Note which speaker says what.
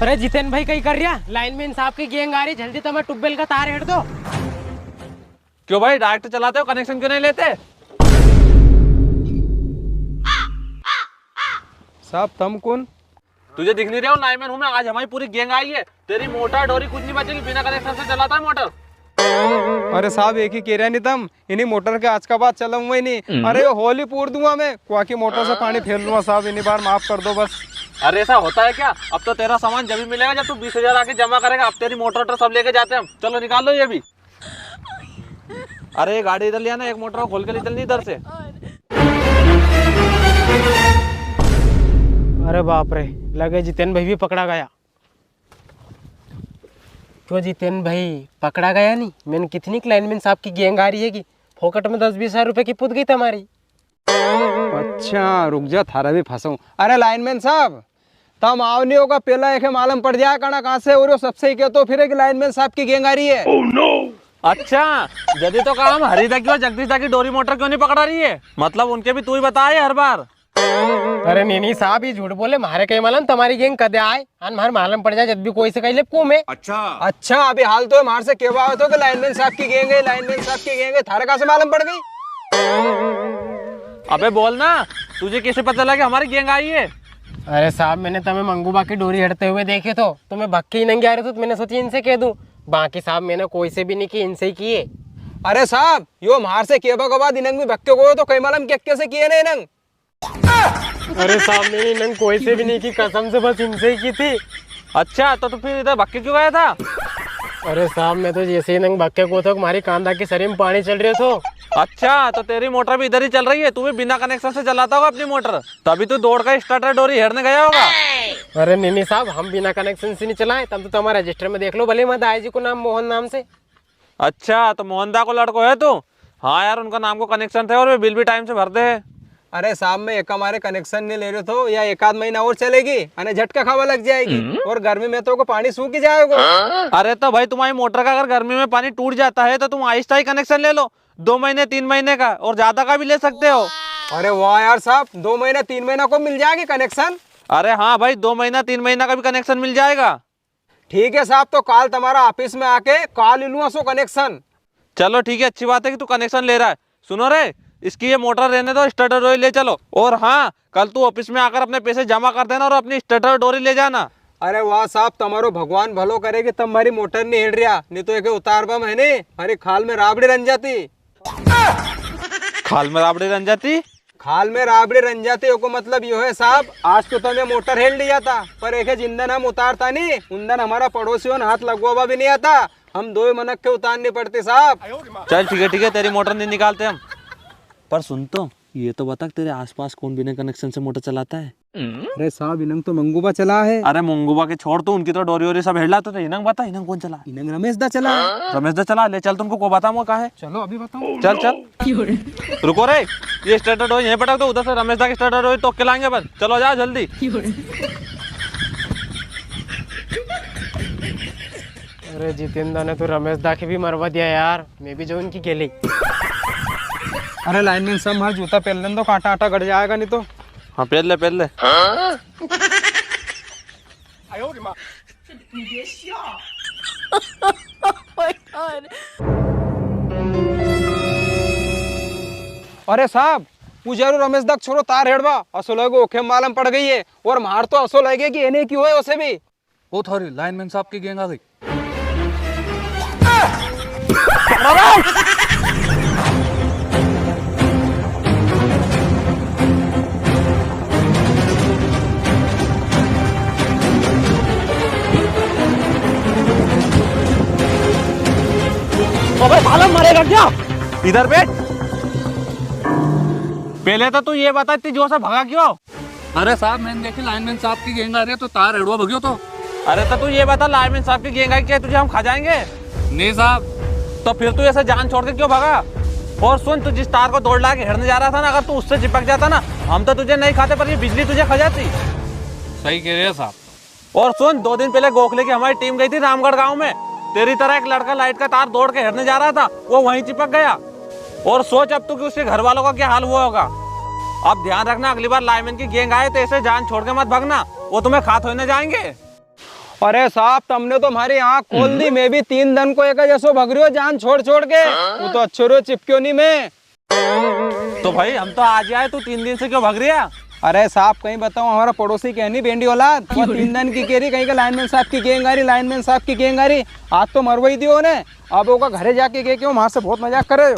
Speaker 1: अरे जितेन भाई कहीं कर रहा लाइनमैन साहब की गैंग आ रही, जल्दी तुम्हें ट्यूबवेल का तार हेट दो।
Speaker 2: क्यों भाई डायरेक्ट चलाते हो, कनेक्शन क्यों नहीं लेते?
Speaker 3: साहब तुम कौन?
Speaker 2: तुझे दिख नहीं रहा हूँ? लाइनमैन हूँ मैं। आज हमारी पूरी गैंग आई है, तेरी मोटर डोरी कुछ नहीं बचेगी, बिना कनेक्शन से चलाता है मोटर।
Speaker 3: अरे साहब एक ही कह रहा नहीं तुम, इन्हीं मोटर के आज का बाद चला हुआ ही नहीं। अरे होली पूर दूंगा मैं, कुआ की मोटर से पानी फेर लूंगा साहब, इन्हीं बार माफ कर दो बस।
Speaker 2: अरे ऐसा होता है क्या? अब तो तेरा सामान जब भी मिलेगा जब तू 20,000 आके जमा करेगा। अब तेरी मोटर सब लेके जाते हैं हम। चलो निकाल लो ये भी। अरे गाड़ी इधर लिया ना, एक मोटर खोल के निकल नहीं इधर से।
Speaker 1: अरे बाप रे, लगे जितेन भाई भी पकड़ा गया। क्यों जितेन भाई पकड़ा गया नहीं? मैंने कितनी लाइनमैन साहब की गैंग आ रही है कि फोकट में 10-20 हजार रुपए की पुत गई तुम्हारी।
Speaker 3: अच्छा रुक जा, थारा भी फंसाऊं। अरे लाइनमैन साहब तुम आओ नहीं होगा, पहला एक मालूम पड़ जाए कहाँ से और सबसे ही कहते फिर एक लाइनमैन साहब की गैंग आ रही है।
Speaker 2: oh, no! अच्छा जल्दी तो काम हरिदा की और जगदीश की डोरी मोटर क्यों नहीं पकड़ा रही है? मतलब उनके भी तू ही बताए हर बार।
Speaker 1: अरे नहीं साहब ये झूठ बोले, मारे कहीं मालूम तुम्हारी गैंग कदे आए मार मालूम पड़ जाए जब भी कोई से कहीं ले को में।
Speaker 3: अच्छा अभी हाल तो मार से केवा हो तो कि लाइनमैन साहब की गैंग है, लाइनमैन साहब की गैंग है, थारे कहाँ से मालूम पड़ गई?
Speaker 2: अबे बोल ना, तुझे कैसे पता चला कि हमारी गैंग आई है?
Speaker 1: अरे साहब मैंने तुम्हें मंगूबा की डोरी हटते हुए देखे तो तुम्हें भक्के ही नंगे आ रहे थे, तो मैंने सोची इनसे कह दूं। बाकी साहब मैंने कोई से भी नहीं की, इनसे ही किए।
Speaker 3: अरे साहब यो मार से केवा के बाद इनंग भी भक्के को तो कई मालूम क्या से किए ना इनंग।
Speaker 1: अरे साहब मैंने इनंग कोई से भी नहीं की, कसम से बस इनसे ही की थी।
Speaker 2: अच्छा तो तू फिर इधर भक्के क्यों गया था?
Speaker 1: अरे साहब मैं तो जैसे ही नंग भक्के को तो हमारी कांदा की शरीर में पानी चल रहे तो।
Speaker 2: अच्छा तो तेरी मोटर भी इधर ही चल रही है, तू भी बिना कनेक्शन से चलाता होगा अपनी मोटर, तभी तो दौड़ का स्टार्टर डोरी हेरने गया होगा।
Speaker 1: अरे नहीं साहब हम बिना कनेक्शन से नहीं चलाए, तब तो हमारे रजिस्टर में देख लो भले मत आए जी को नाम मोहन नाम से।
Speaker 2: अच्छा तो मोहनदा को लड़को है तू? हाँ यार उनका नाम को कनेक्शन थे और वे बिल भी टाइम से भरते हैं।
Speaker 3: अरे साहब में एक हमारे कनेक्शन नहीं ले रहे तो या एक आध महीना और चलेगी, अने झटका खावा लग जाएगी और गर्मी में तो को पानी सूख ही जाएगा।
Speaker 2: अरे तो भाई तुम्हारी मोटर का अगर गर्मी में पानी टूट जाता है तो तुम आहिस्ता ही कनेक्शन ले लो, 2 महीने 3 महीने का और ज्यादा का भी ले सकते हो।
Speaker 3: अरे वाह यार साहब 2 महीना 3 महीना को मिल जाएगी कनेक्शन?
Speaker 2: अरे हाँ भाई 2 महीना 3 महीना का भी कनेक्शन मिल जाएगा।
Speaker 3: ठीक है साहब, तो कल तुम्हारा ऑफिस में आके कॉल ले लूंगा सो कनेक्शन।
Speaker 2: चलो ठीक है, अच्छी बात है कि तू कनेक्शन ले रहा है। सुनो रे, इसकी ये मोटर रहने दो, स्टार्टर डोरी ले चलो। और हाँ कल तू ऑफिस में आकर अपने पैसे जमा कर देना और अपनी स्टार्टर डोरी ले जाना।
Speaker 3: अरे वाह साहब तुम्हारो भगवान भलो करे कि तुम्हारी मोटर नहीं हिड़ रहा, नहीं तो एक उतार बम है नहीं हमारी खाल में राबड़ी रन जाती।
Speaker 2: खाल में राबड़ी रन जाती?
Speaker 3: खाल में राबड़ी रन जाती को मतलब यो है साहब, आज तो तुम्हें मोटर हेल लिया था पर एक जिंदन हम उतारता नहीं, उन्दन हमारा पड़ोसियों ने हाथ लगवा भी नहीं आता, हम 2 मनक के उतारनी पड़ती साहब।
Speaker 2: चल ठीक है तेरी मोटर नहीं निकालते हम। पर सुन तो ये तो बता तेरे आसपास कौन बिना कनेक्शन से मोटर चलाता है?
Speaker 3: अरे साहब इनंग तो मंगूबा चला है।
Speaker 2: अरे मंगूबा के छोड़, तो उनकी तो डोरी वोरी सब हेडला, तो इनंग बता, इनंग कौन चला?
Speaker 3: इनंग रमेश दा चला है।
Speaker 2: रमेश दा चला? ले चल तुमको को बताऊंगा कहाँ है।
Speaker 3: चलो अभी बताओ।
Speaker 2: चल रुको रे, ये स्टार्टर डोरी यहीं पटक दो, उधर से रमेश दा की स्टार्टर डोरी टोक के लाएंगे बस। चलो जाओ जल्दी।
Speaker 1: अरे जितेंद्र ने तो रमेश दा की भी मरवा दिया यार, मैं भी जो उनकी गेली।
Speaker 3: अरे लाइनमैन साहब हमारा जूता पहन लें तो कांटा आटा गड़ जाएगा नहीं तो।
Speaker 2: हाँ पहन ले।
Speaker 3: अरे साहब पूजारू रमेश दा छोरो तार हेड़वा असो लगे ओखे मालूम पड़ गई है, और मार तो असो लगे कि इन्हें क्यों है उसे भी।
Speaker 2: वो थोड़ी लाइनमैन साहब की गैंग आ गई। अबे साला मरेगा क्या? इधर बैठ। पहले तो तू ये बता इतनी जोर से भागा क्यों?
Speaker 4: अरे साहब मैंने देखी लाइनमैन साहब की गैंग आ रही है तो तार हेड़वा भगियो तो।
Speaker 2: अरे तो तू ये बता लाइनमैन साहब की गैंग आई क्या, तुझे हम खा जाएंगे?
Speaker 4: नहीं साहब।
Speaker 2: तो फिर तू ऐसे जान छोड़ के क्यों भागा? और सुन, तू जिस तार को दौड़ ला के हेड़ने जा रहा था ना, अगर तू उससे चिपक जाता ना, हम तो तुझे नहीं खाते पर ये बिजली तुझे खा जाती।
Speaker 4: सही कह रहे हैं साहब।
Speaker 2: और सुन, 2 दिन पहले गोखले की हमारी टीम गई थी रामगढ़ गाँव में, तेरी तरह एक लड़का लाइट का तार दौड़ के हेड़ने जा रहा था, वो वहीं चिपक गया। और सोच अब तू कि उसके घर वालों का क्या हाल हुआ होगा। अब ध्यान रखना, अगली बार लाइनमैन की गैंग आए तो ऐसे जान छोड़ के मत भागना, वो तुम्हें खा थोड़ने जाएंगे।
Speaker 3: अरे साहब तुमने तो हमारी आँख खोल दी। मैं भी 3 दिन को एक जैसो भग रही हो जान छोड़ छोड़ के। वो तो अच्छे रो चिपक्यो नहीं मैं।
Speaker 2: तो भाई हम तो आज आए, तू 3 दिन से क्यों भाग रही है?
Speaker 3: अरे साहब कहीं बताओ, हमारा पड़ोसी कहनी बेंडी औलाद वो 3 दिन की केरी कहीं का लाइनमैन साहब की गेंग आ रही, लाइनमैन साहब की गेंग आ रही। आज तो मरवाई दियो ने। अब वो घरे जाके के क्यों वहां से बहुत मजाक करे हो।